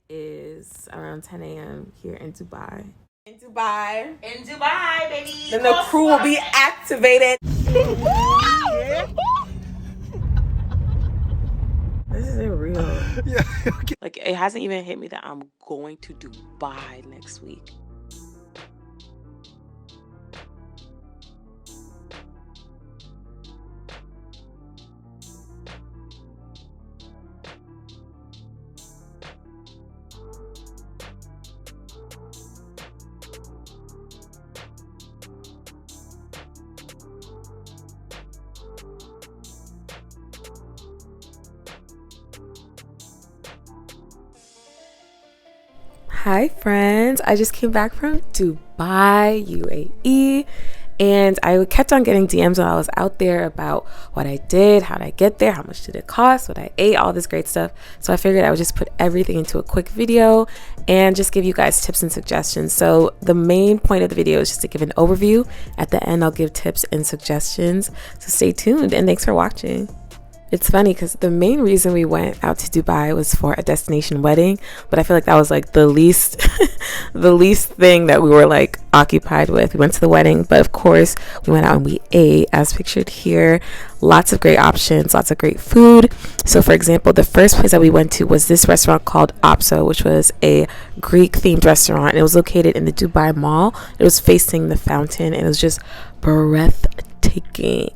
is around 10 a.m. here in Dubai. In Dubai, baby. Then the crew will be activated. This isn't real. Yeah, okay. Like, it hasn't even hit me that I'm going to Dubai next week. Hi friends, I just came back from Dubai, UAE, and I kept on getting DMs while I was out there about what I did, how did I get there, how much did it cost, what I ate, all this great stuff. So I figured I would just put everything into a quick video and just give you guys tips and suggestions. So the main point of the video is just to give an overview. At the end, I'll give tips and suggestions. So stay tuned and thanks for watching. It's funny because the main reason we went out to Dubai was for a destination wedding, but I feel like that was like the least the least thing that we were like occupied with. We went to the wedding, but of course we went out and we ate as pictured here. Lots of great options, lots of great food. So for example, the first place that we went to was this restaurant called Opso, which was a Greek themed restaurant. It was located in the Dubai Mall. It was facing the fountain and it was just breathtaking.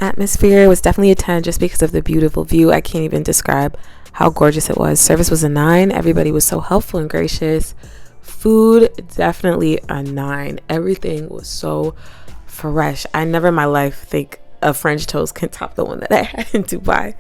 Atmosphere was definitely a 10 just because of the beautiful view. I can't even describe how gorgeous it was. Service was a 9. Everybody was so helpful and gracious. Food, definitely a 9. Everything was so fresh. I never in my life think a French toast can top the one that I had in Dubai.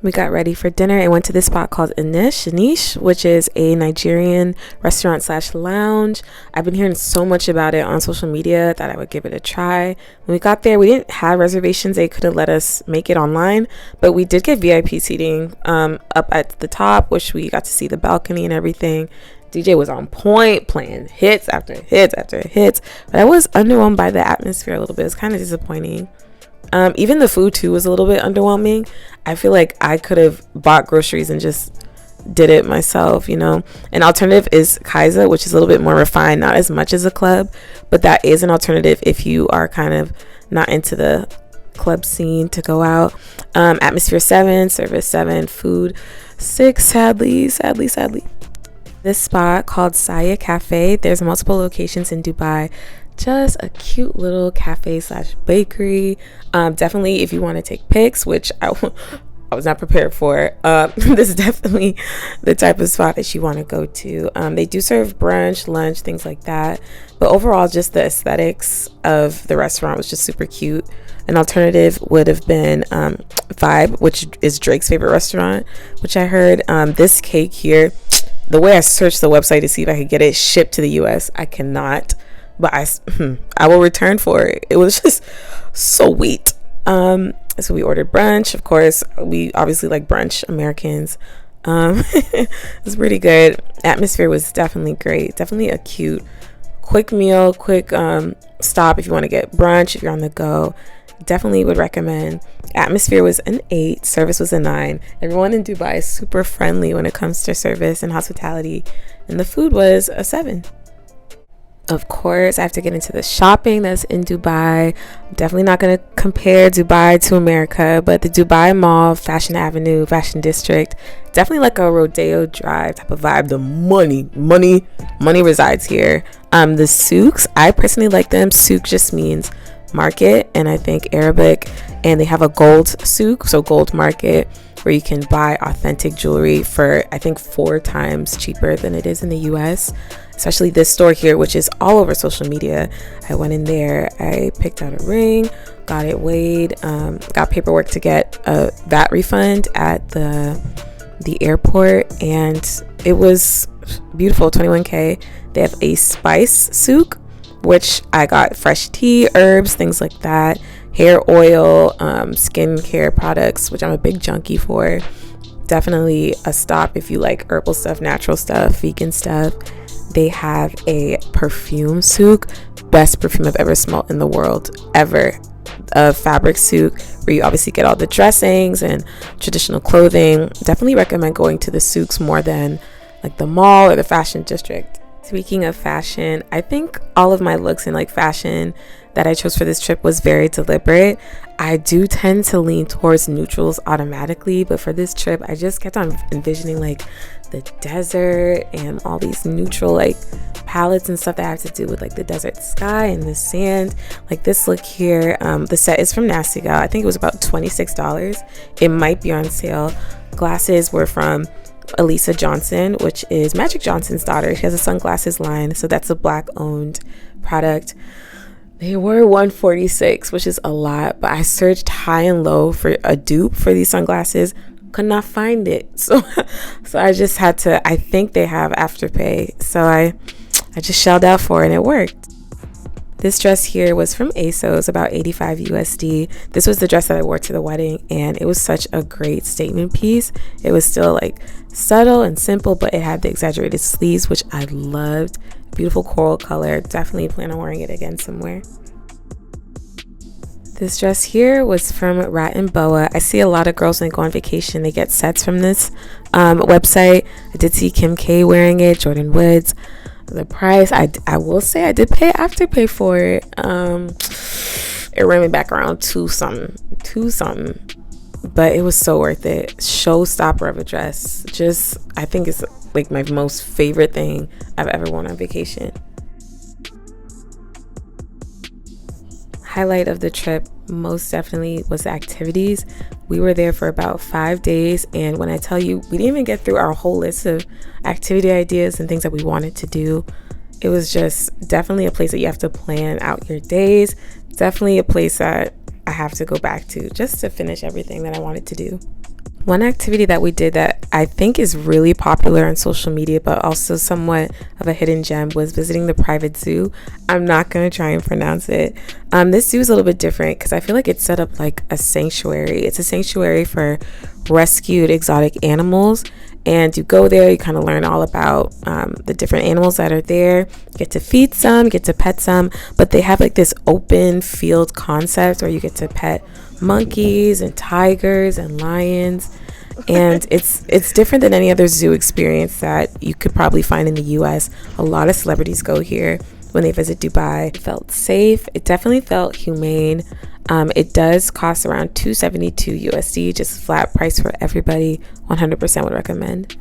We got ready for dinner and went to this spot called Enish, which is a Nigerian restaurant / lounge. I've been hearing so much about it on social media that I would give it a try. When we got there, we didn't have reservations. They couldn't let us make it online, but we did get VIP seating up at the top, which we got to see the balcony and everything. DJ was on point, playing hits after hits after hits, but I was underwhelmed by the atmosphere a little bit. It's kind of disappointing. Even the food too was a little bit underwhelming. I feel like I could have bought groceries and just did it myself, you know. An alternative is Kiza, which is a little bit more refined, not as much as a club, but that is an alternative if you are kind of not into the club scene to go out. Atmosphere 7, service 7, food 6, sadly. This spot called Suya Café. There's multiple locations in Dubai. Just a cute little cafe / bakery. Definitely if you want to take pics, which I was not prepared for. This is definitely the type of spot that you want to go to. They do serve brunch, lunch, things like that. But overall, just the aesthetics of the restaurant was just super cute. An alternative would have been Vibe, which is Drake's favorite restaurant, which I heard this cake here. The way I searched the website to see if I could get it shipped to the US, I cannot. But I will return for it. It was just sweet. So we ordered brunch. Of course, we obviously like brunch, Americans. It was pretty good. Atmosphere was definitely great. Definitely a cute, quick meal, quick stop if you want to get brunch, if you're on the go. Definitely would recommend. Atmosphere was an 8. Service was a 9. Everyone in Dubai is super friendly when it comes to service and hospitality. And the food was a 7. Of course, I have to get into the shopping that's in Dubai. I'm definitely not going to compare Dubai to America, but the Dubai Mall, Fashion Avenue, Fashion District, definitely like a Rodeo Drive type of vibe. The money resides here. The souks, I personally like them. Souk just means market, and I think Arabic, and they have a gold souk, so gold market, where you can buy authentic jewelry for I think 4 times cheaper than it is in the US. Especially this store here, which is all over social media. I went in there, I picked out a ring, got it weighed, got paperwork to get a VAT refund at the airport, and it was beautiful. 21k. They have a spice souk, which I got fresh tea, herbs, things like that, hair oil, skincare products, which I'm a big junkie for. Definitely a stop if you like herbal stuff, natural stuff, vegan stuff. They have a perfume souk, best perfume I've ever smelled in the world, ever. a fabric souk where you obviously get all the dressings and traditional clothing. Definitely recommend going to the souks more than like the mall or the fashion district. Speaking of fashion, I think all of my looks in like fashion that I chose for this trip was very deliberate. I do tend to lean towards neutrals automatically, but for this trip I just kept on envisioning like the desert and all these neutral like palettes and stuff that have to do with like the desert sky and the sand. Like this look here, the set is from Nastygal. I think it was about $26. It might be on sale. Glasses were from Elisa Johnson, which is Magic Johnson's daughter. She has a sunglasses line, so that's a black owned product. They were $146, which is a lot, but I searched high and low for a dupe for these sunglasses, could not find it. So I just had to, I think they have Afterpay, so I just shelled out for it and it worked. This dress here was from Asos, about 85 USD. This was the dress that I wore to the wedding, and it was such a great statement piece. It was still like subtle and simple, but it had the exaggerated sleeves, which I loved. Beautiful coral color. Definitely plan on wearing it again somewhere. This dress here was from Rat and Boa. I see a lot of girls when they go on vacation, they get sets from this website. I did see Kim K wearing it, Jordan Woods. The price, I will say I did pay Afterpay for it. It ran me back around two something, but it was so worth it. Showstopper of a dress. Just, I think it's like my most favorite thing I've ever worn on vacation. Highlight of the trip most definitely was the activities. We were there for about 5 days, and when I tell you we didn't even get through our whole list of activity ideas and things that we wanted to do, it was just definitely a place that you have to plan out your days. Definitely a place that I have to go back to just to finish everything that I wanted to do. One activity that we did that I think is really popular on social media, but also somewhat of a hidden gem, was visiting the private zoo. I'm not going to try and pronounce it. This zoo is a little bit different because I feel like it's set up like a sanctuary. It's a sanctuary for rescued exotic animals. And you go there, you kind of learn all about the different animals that are there, get to feed some, get to pet some, but they have like this open field concept where you get to pet monkeys and tigers and lions, and it's different than any other zoo experience that you could probably find in the US. A lot of celebrities go here when they visit Dubai. It felt safe. It definitely felt humane. It does cost around $272 USD, just flat price for everybody. 100% would recommend.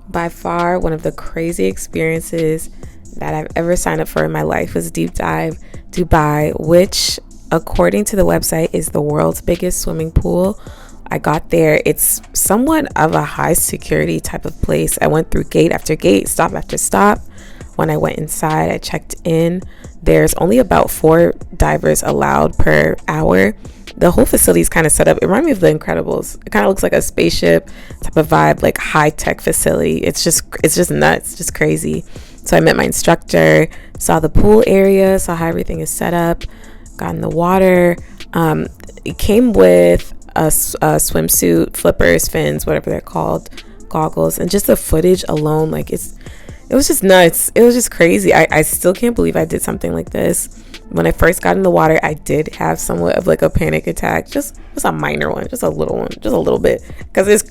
By far, one of the crazy experiences that I've ever signed up for in my life was Deep Dive Dubai, which according to the website is the world's biggest swimming pool. I got there. It's somewhat of a high security type of place. I went through gate after gate, stop after stop. When I went inside, I checked in. There's only about 4 divers allowed per hour. The whole facility is kind of set up. It reminds me of The Incredibles. It kind of looks like a spaceship type of vibe, like high-tech facility. It's just nuts, just crazy. So I met my instructor, saw the pool area, saw how everything is set up, got in the water. It came with a swimsuit, flippers, fins, whatever they're called, goggles, and just the footage alone, like it was just nuts. It was just crazy. I still can't believe I did something like this. When I first got in the water, I did have somewhat of like a panic attack, just a minor one, just a little one, just a little bit, because it's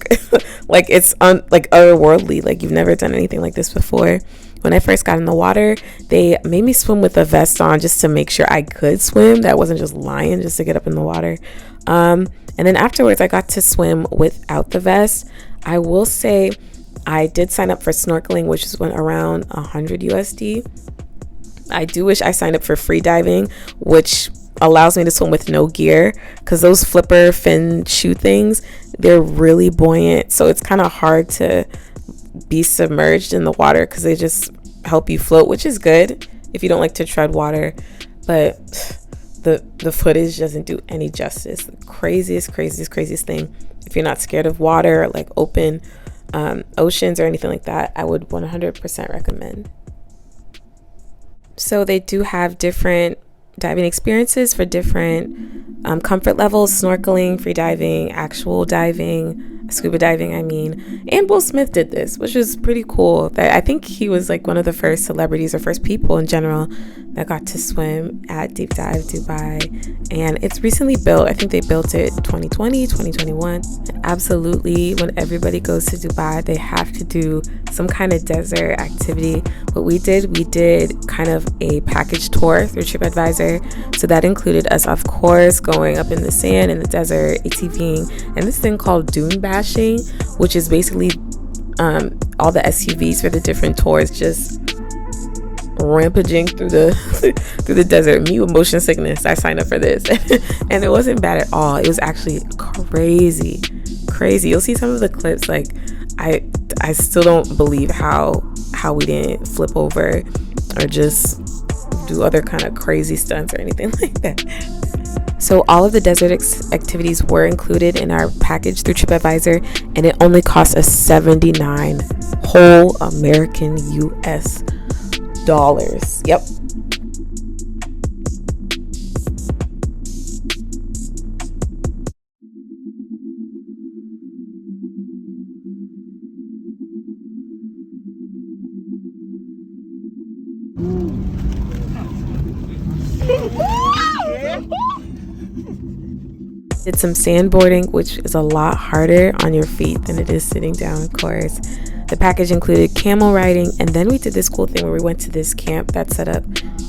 like it's like otherworldly, like you've never done anything like this before. When I first got in the water, they made me swim with a vest on just to make sure I could swim, that I wasn't just lying just to get up in the water. And then afterwards, I got to swim without the vest. I will say I did sign up for snorkeling, which went around 100 USD. I do wish I signed up for free diving, which allows me to swim with no gear, because those flipper fin shoe things, they're really buoyant, so it's kind of hard to be submerged in the water because they just help you float, which is good if you don't like to tread water, but the footage doesn't do any justice. The craziest thing. If you're not scared of water, like open oceans or anything like that, I would 100% recommend. So they do have different diving experiences for different comfort levels: snorkeling, free diving, actual diving, scuba diving, I mean. And Will Smith did this, which was pretty cool. That I think he was like one of the first celebrities or first people in general that got to swim at Deep Dive Dubai. And it's recently built. I think they built it 2020, 2021. Absolutely, when everybody goes to Dubai, they have to do some kind of desert activity. What we did kind of a package tour through TripAdvisor. So that included us, of course, going up in the sand in the desert, ATVing, and this thing called dune bashing, which is basically all the SUVs for the different tours just rampaging through the desert. Me with motion sickness, I signed up for this and it wasn't bad at all. It was actually crazy. You'll see some of the clips, like I still don't believe how we didn't flip over or just do other kind of crazy stunts or anything like that. So all of the desert activities were included in our package through TripAdvisor, and it only cost us 79 whole American US dollars. Yep. Did some sandboarding, which is a lot harder on your feet than it is sitting down, of course. The package included camel riding, and then we did this cool thing where we went to this camp that's set up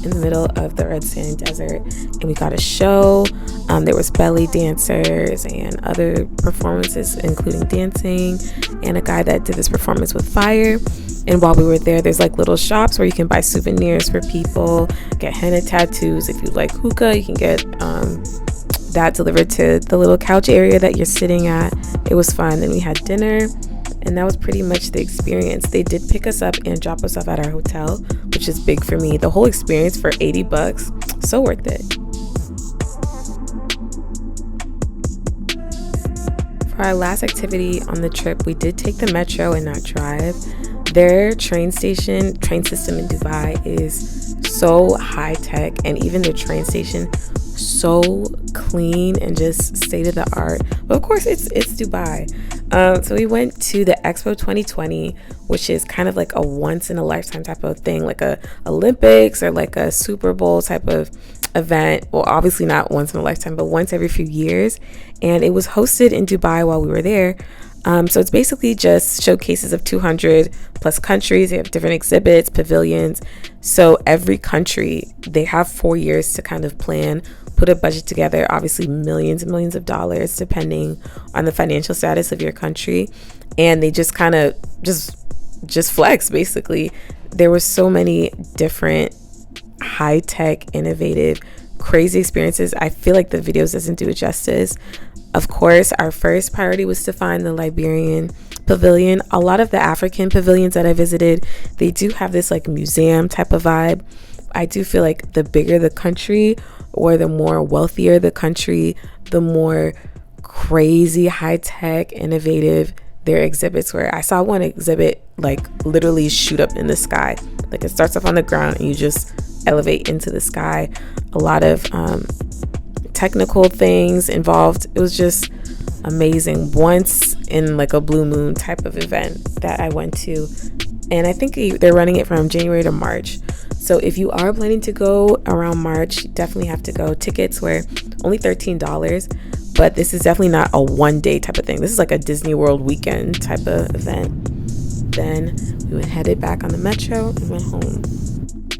in the middle of the Red Sand Desert, and we got a show. There was belly dancers and other performances, including dancing, and a guy that did this performance with fire. And while we were there, there's like little shops where you can buy souvenirs for people, get henna tattoos. If you like hookah, you can get that delivered to the little couch area that you're sitting at. It was fun. Then we had dinner, and that was pretty much the experience. They did pick us up and drop us off at our hotel, which is big for me. The whole experience for $80, so worth it. For our last activity on the trip, we did take the metro and not drive. Their train system in Dubai is so high tech, and even the train station so clean and just state of the art. But of course, it's Dubai. So we went to the Expo 2020, which is kind of like a once in a lifetime type of thing, like a Olympics or like a Super Bowl type of event. Well, obviously not once in a lifetime, but once every few years. And it was hosted in Dubai while we were there. So it's basically just showcases of 200 plus countries. They have different exhibits, pavilions. So every country, they have 4 years to kind of plan, put a budget together, obviously millions and millions of dollars, depending on the financial status of your country. And they just kind of just flex, basically. There were so many different high-tech, innovative, crazy experiences. I feel like the videos doesn't do it justice. Of course, our first priority was to find the Liberian pavilion. A lot of the African pavilions that I visited, they do have this like museum type of vibe. I do feel like the bigger the country or the more wealthier the country, the more crazy, high-tech, innovative their exhibits were. I saw one exhibit like literally shoot up in the sky. Like it starts off on the ground and you just elevate into the sky. A lot of technical things involved. It was just amazing. Once in like a blue moon type of event that I went to, and I think they're running it from January to March. So if you are planning to go around March, you definitely have to go. Tickets were only $13, but this is definitely not a one-day type of thing. This is like a Disney World weekend type of event. Then we headed back on the metro and went home.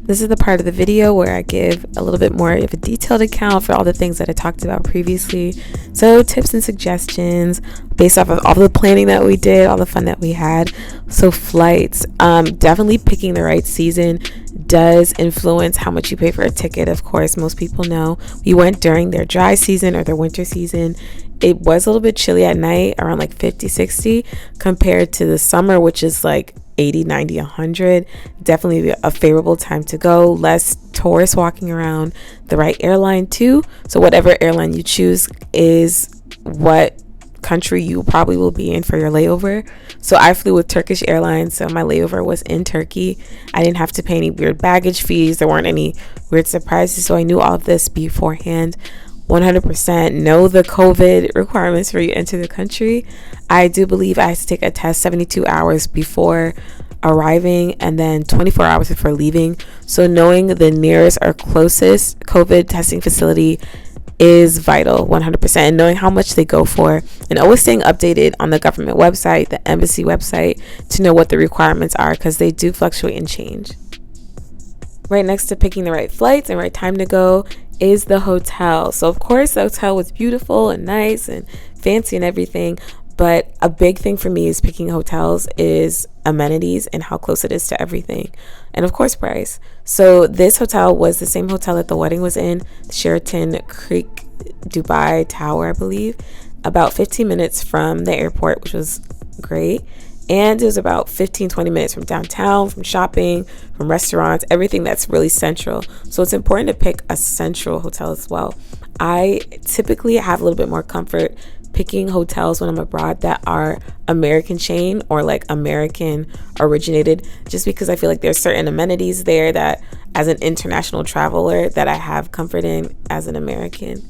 This is the part of the video where I give a little bit more of a detailed account for all the things that I talked about previously. So tips and suggestions based off of all the planning that we did, all the fun that we had. So flights, definitely picking the right season does influence how much you pay for a ticket. Of course, most people know we went during their dry season or their winter season. It was a little bit chilly at night, around like 50, 60, compared to the summer, which is like 80, 90, 100. Definitely a favorable time to go. Less tourists walking around. The right airline too. So whatever airline you choose is what country you probably will be in for your layover. So I flew with Turkish Airlines, so my layover was in Turkey. I didn't have to pay any weird baggage fees. There weren't any weird surprises, so I knew all of this beforehand. 100% know the COVID requirements for you to enter the country. I do believe I had to take a test 72 hours before arriving and then 24 hours before leaving. So knowing the nearest or closest COVID testing facility is vital, 100%, and knowing how much they go for, and always staying updated on the government website, the embassy website, to know what the requirements are, because they do fluctuate and change. Right next to picking the right flights and right time to go is the hotel. So of course the hotel was beautiful and nice and fancy and everything, but a big thing for me is picking hotels is amenities and how close it is to everything, and of course price. So this hotel was the same hotel that the wedding was in, Sheraton Creek Dubai Tower, I believe, about 15 minutes from the airport, which was great. And it was about 15-20 minutes from downtown, from shopping, from restaurants, everything that's really central. So it's important to pick a central hotel as well. I typically have a little bit more comfort picking hotels when I'm abroad that are American chain or like American originated, just because I feel like there's certain amenities there that as an international traveler that I have comfort in as an American.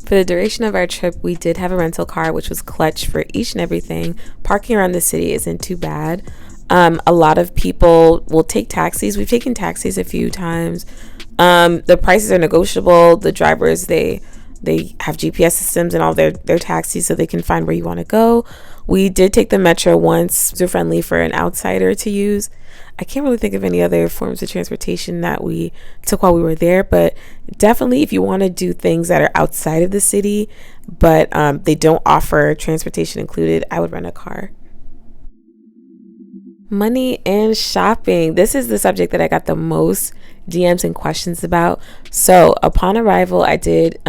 For the duration of our trip, we did have a rental car, which was clutch for each and everything. Parking around the city isn't too bad. A lot of people will take taxis. We've taken taxis a few times. The prices are negotiable. The drivers, they have GPS systems in all their taxis, so they can find where you want to go. We did take the metro once. Super friendly for an outsider to use. I can't really think of any other forms of transportation that we took while we were there, but definitely if you want to do things that are outside of the city, but they don't offer transportation included, I would rent a car. Money and shopping. This is the subject that I got the most DMs and questions about. So upon arrival, I did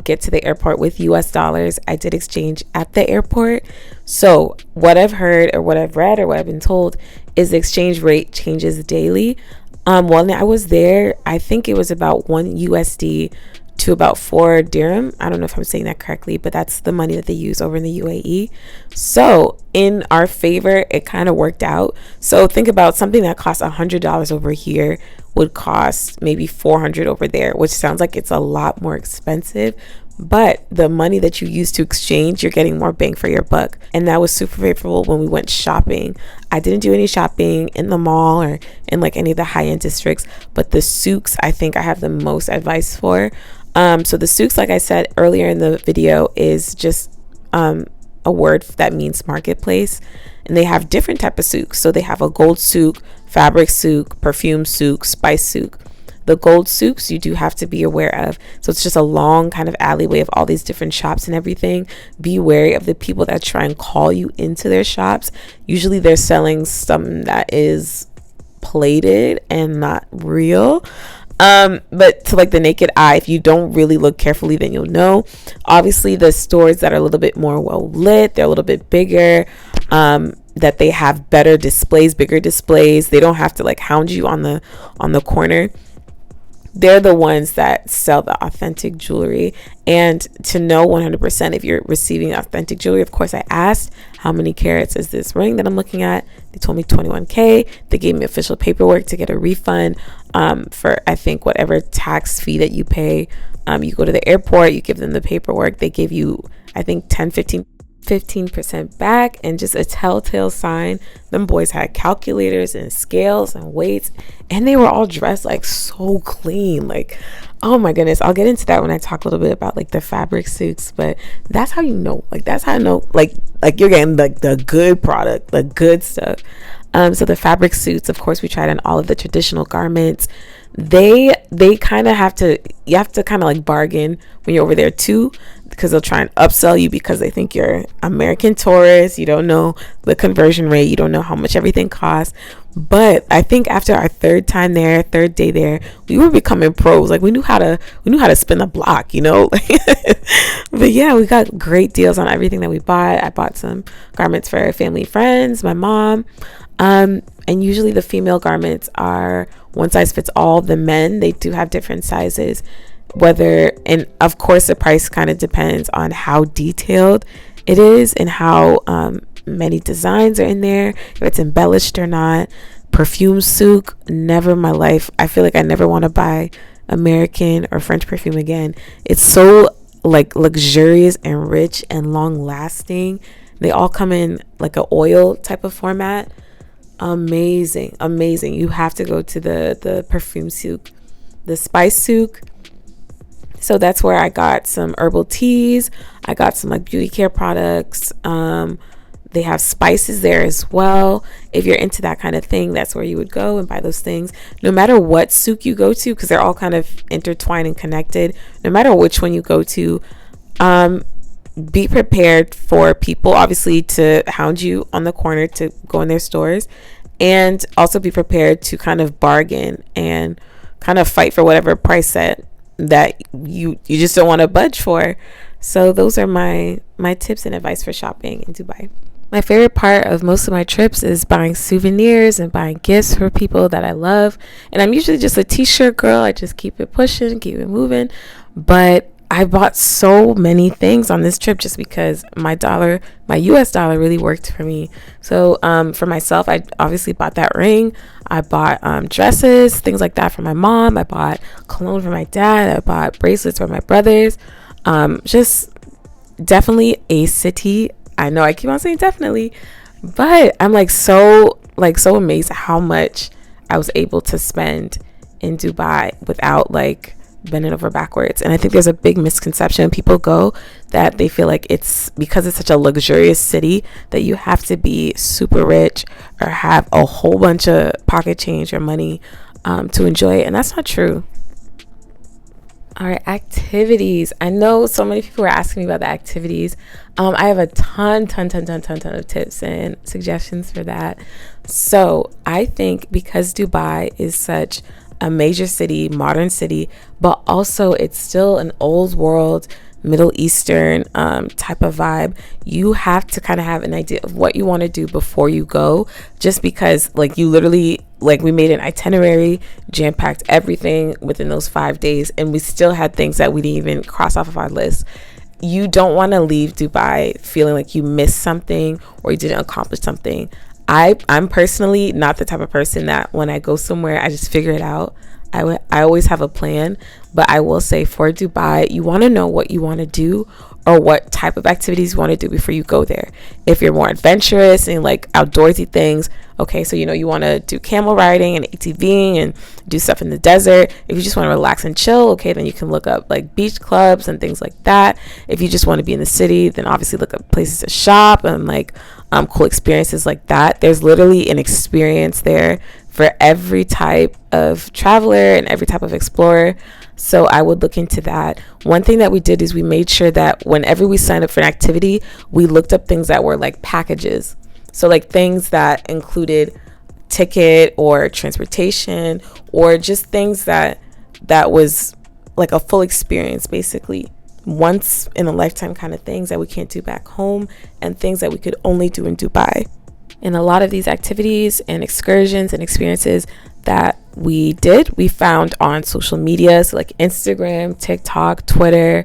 get to the airport with US dollars. I did exchange at the airport. So what I've heard or what I've read or what I've been told is the exchange rate changes daily. When I was there, I think it was about 1 USD to about 4 dirham. I don't know if I'm saying that correctly, but that's the money that they use over in the UAE. So in our favor, it kind of worked out. So think about something that costs $100 over here would cost maybe 400 over there, which sounds like it's a lot more expensive, but the money that you use to exchange, you're getting more bang for your buck. And that was super favorable when we went shopping. I didn't do any shopping in the mall or in like any of the high-end districts, but the souks I think I have the most advice for. So the souks, like I said earlier in the video, is just a word that means marketplace, and they have different type of souks. So they have a gold souk, fabric souk, perfume souk, spice souk. The gold souks you do have to be aware of. So it's just a long kind of alleyway of all these different shops and everything. Be wary of the people that try and call you into their shops. Usually they're selling something that is plated and not real. But to like the naked eye, if you don't really look carefully, then you'll know. Obviously the stores that are a little bit more well lit, they're a little bit bigger, that they have better displays, bigger displays. They don't have to like hound you on the corner. They're the ones that sell the authentic jewelry. And to know 100% if you're receiving authentic jewelry, of course I asked, how many carats is this ring that I'm looking at? They told me 21K. They gave me official paperwork to get a refund for I think whatever tax fee that you pay. You go to the airport, you give them the paperwork, they give you I think 15% back, and just a telltale sign. Them boys had calculators and scales and weights, and they were all dressed like so clean. Like, oh my goodness, I'll get into that when I talk a little bit about like the fabric suits, but that's how you know, like that's how I know like you're getting the good product, the good stuff. So the fabric suits, of course, we tried on all of the traditional garments. They kind of you have to kind of like bargain when you're over there too, because they'll try and upsell you because they think you're American tourist. You don't know the conversion rate, you don't know how much everything costs. But I think after our third day there, we were becoming pros. Like we knew how to spin the block, you know. But yeah, we got great deals on everything that we bought. I bought some garments for family, friends, my mom. And usually the female garments are one size fits all. The men, they do have different sizes, and of course the price kind of depends on how detailed it is and how many designs are in there, if it's embellished or not. Perfume souk, never in my life. I feel like I never want to buy American or French perfume again. It's so like luxurious and rich and long lasting. They all come in like an oil type of format. Amazing. You have to go to the perfume souk, the spice souk. So that's where I got some herbal teas. I got some like beauty care products. They have spices there as well. If you're into that kind of thing, that's where you would go and buy those things. No matter what souk you go to, because they're all kind of intertwined and connected, no matter which one you go to, be prepared for people obviously to hound you on the corner to go in their stores, and also be prepared to kind of bargain and kind of fight for whatever price set that you just don't want to budge for. So those are my tips and advice for shopping in Dubai. My favorite part of most of my trips is buying souvenirs and buying gifts for people that I love. And I'm usually just a t-shirt girl. I just keep it pushing, keep it moving. But I bought so many things on this trip just because my US dollar really worked for me. So for myself, I obviously bought that ring. I bought dresses, things like that for my mom. I bought cologne for my dad. I bought bracelets for my brothers. Just definitely a city. I know I keep on saying definitely, but I'm so amazed at how much I was able to spend in Dubai without like bending over backwards. And I think there's a big misconception. People go that they feel like it's because it's such a luxurious city that you have to be super rich or have a whole bunch of pocket change or money to enjoy it. And that's not true. All right, activities. I know so many people were asking me about the activities. I have a ton of tips and suggestions for that. So I think because Dubai is such a major city, modern city, but also it's still an old world, Middle Eastern type of vibe, you have to kind of have an idea of what you want to do before you go, just because like you literally, like we made an itinerary, jam-packed everything within those 5 days, and we still had things that we didn't even cross off of our list. You don't want to leave Dubai feeling like you missed something or you didn't accomplish something. I'm personally not the type of person that when I go somewhere I just figure it out. I always have a plan, but I will say for Dubai, you want to know what you want to do or what type of activities you want to do before you go there. If you're more adventurous and like outdoorsy things, okay, so you want to do camel riding and ATVing and do stuff in the desert. If you just want to relax and chill, okay, then you can look up like beach clubs and things like that. If you just want to be in the city, then obviously look up places to shop and like cool experiences like that. There's literally an experience there for every type of traveler and every type of explorer. So I would look into that. One thing that we did is we made sure that whenever we signed up for an activity, we looked up things that were like packages. So like things that included ticket or transportation or just things that was like a full experience, basically. Once in a lifetime kind of things that we can't do back home and things that we could only do in Dubai. And a lot of these activities and excursions and experiences that we did, we found on social media, so like Instagram, TikTok, Twitter,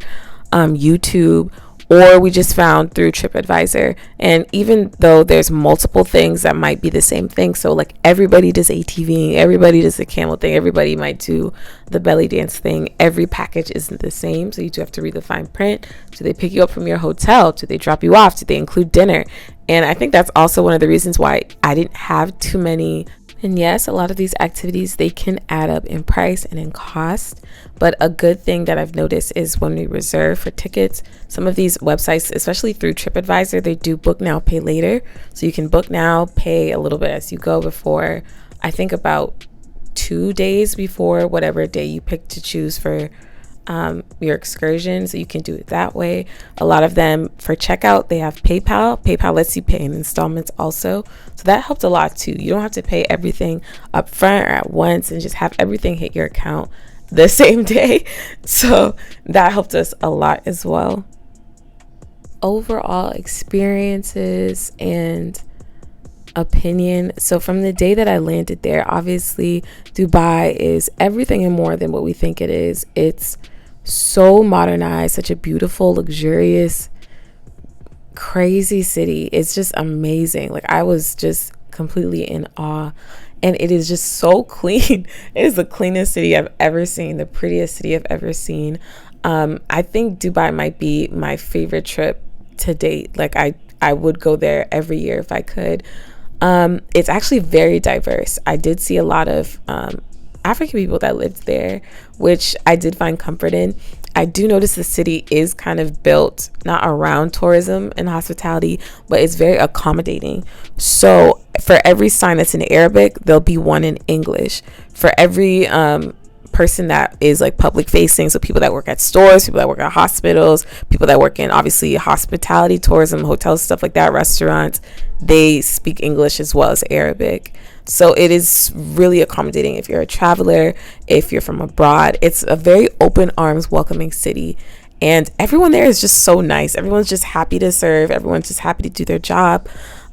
YouTube, or we just found through TripAdvisor. And even though there's multiple things that might be the same thing, so like everybody does ATVing, everybody does the camel thing, everybody might do the belly dance thing, every package isn't the same, so you do have to read the fine print. Do they pick you up from your hotel? Do they drop you off? Do they include dinner? And I think that's also one of the reasons why I didn't have too many. And yes, a lot of these activities, they can add up in price and in cost. But a good thing that I've noticed is when we reserve for tickets, some of these websites, especially through TripAdvisor, they do book now, pay later. So you can book now, pay a little bit as you go before, I think about 2 days before whatever day you pick to choose for your excursion. So you can do it that way. A lot of them for checkout, they have PayPal lets you pay in installments also, so that helped a lot too. You don't have to pay everything up front or at once and just have everything hit your account the same day, so that helped us a lot as well. Overall experiences and opinion. So from the day that I landed there, obviously Dubai is everything and more than what we think it is. It's so modernized, such a beautiful, luxurious, crazy city. It's just amazing. Like I was just completely in awe. and it is just so clean. It is the cleanest city I've ever seen, the prettiest city I've ever seen. I think Dubai might be my favorite trip to date. Like I would go there every year if I could. It's actually very diverse. I did see a lot of African people that lived there, which I did find comfort in. I do notice the city is kind of built not around tourism and hospitality, but it's very accommodating. So for every sign that's in Arabic, there'll be one in English. For every person that is like public facing, so people that work at stores, people that work at hospitals, people that work in obviously hospitality, tourism, hotels, stuff like that, restaurants, they speak English as well as Arabic. So it is really accommodating if you're a traveler, if you're from abroad. It's a very open arms, welcoming city. And everyone there is just so nice. Everyone's just happy to serve. Everyone's just happy to do their job.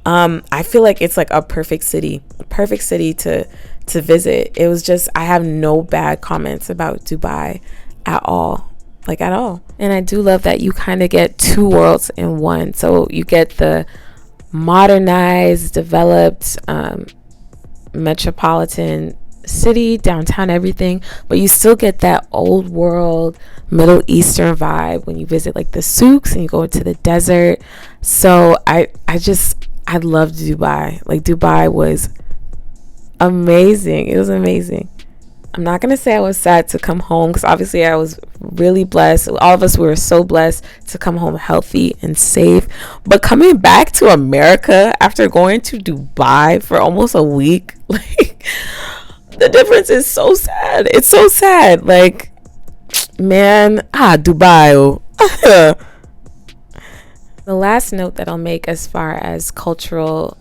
I feel like it's like a perfect city to visit. It was just, I have no bad comments about Dubai at all. Like at all. And I do love that you kind of get two worlds in one. So you get the modernized, developed, metropolitan city, downtown, everything, but you still get that old world Middle Eastern vibe when you visit like the souks and you go into the desert. So I loved Dubai. Like Dubai was amazing. It was amazing. I'm not gonna say I was sad to come home, because obviously I was really blessed. All of us were so blessed to come home healthy and safe. But coming back to America after going to Dubai for almost a week, like the difference is so sad. It's so sad. Like, man, Dubai. The last note that I'll make as far as cultural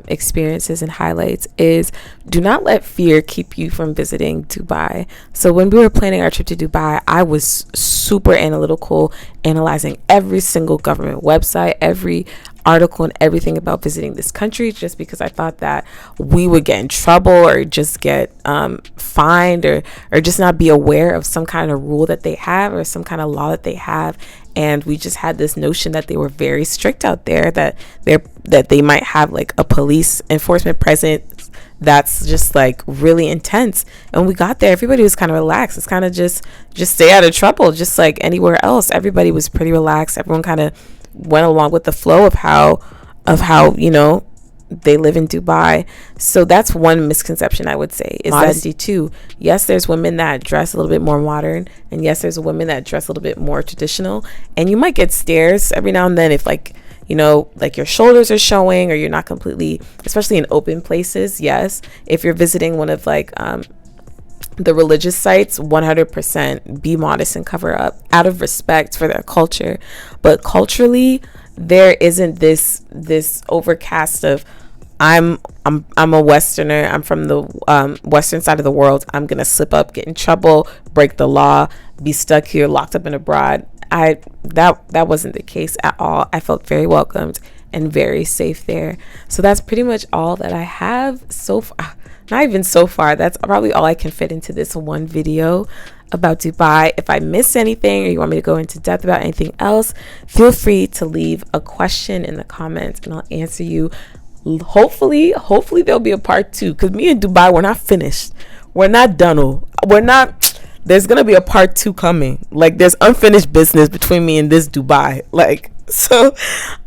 experiences and highlights is, do not let fear keep you from visiting Dubai. So when we were planning our trip to Dubai, I was super analytical, analyzing every single government website, every article and everything about visiting this country, just because I thought that we would get in trouble or just get fined or just not be aware of some kind of rule that they have or some kind of law that they have. And we just had this notion that they were very strict out there, that they might have like a police enforcement presence that's just like really intense. And when we got there, everybody was kind of relaxed. It's kind of just stay out of trouble, just like anywhere else. Everybody was pretty relaxed. Everyone kind of went along with the flow of how you know they live in Dubai. So that's one misconception I would say, is modesty too. Yes, there's women that dress a little bit more modern, and yes, there's women that dress a little bit more traditional, and you might get stares every now and then if, like, you know, like your shoulders are showing or you're not completely, especially in open places. Yes, if you're visiting one of like the religious sites, 100% be modest and cover up out of respect for their culture. But culturally, there isn't this overcast of I'm a Westerner, I'm from the Western side of the world, I'm gonna slip up, get in trouble, break the law, be stuck here, locked up and abroad. That wasn't the case at all. I felt very welcomed and very safe there. So that's pretty much all that I have so far. Not even so far, that's probably all I can fit into this one video about Dubai. If I miss anything or you want me to go into depth about anything else, feel free to leave a question in the comments and I'll answer you. Hopefully there'll be a part 2, because me and Dubai, we're not finished. We're not done. There's gonna be a part 2 coming. Like, there's unfinished business between me and this Dubai. Like, so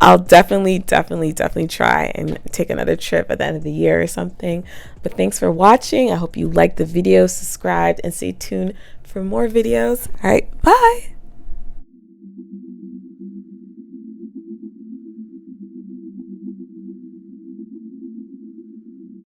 I'll definitely try and take another trip at the end of the year or something. But thanks for watching. I hope you liked the video, subscribed, and stay tuned for more videos. All right, bye.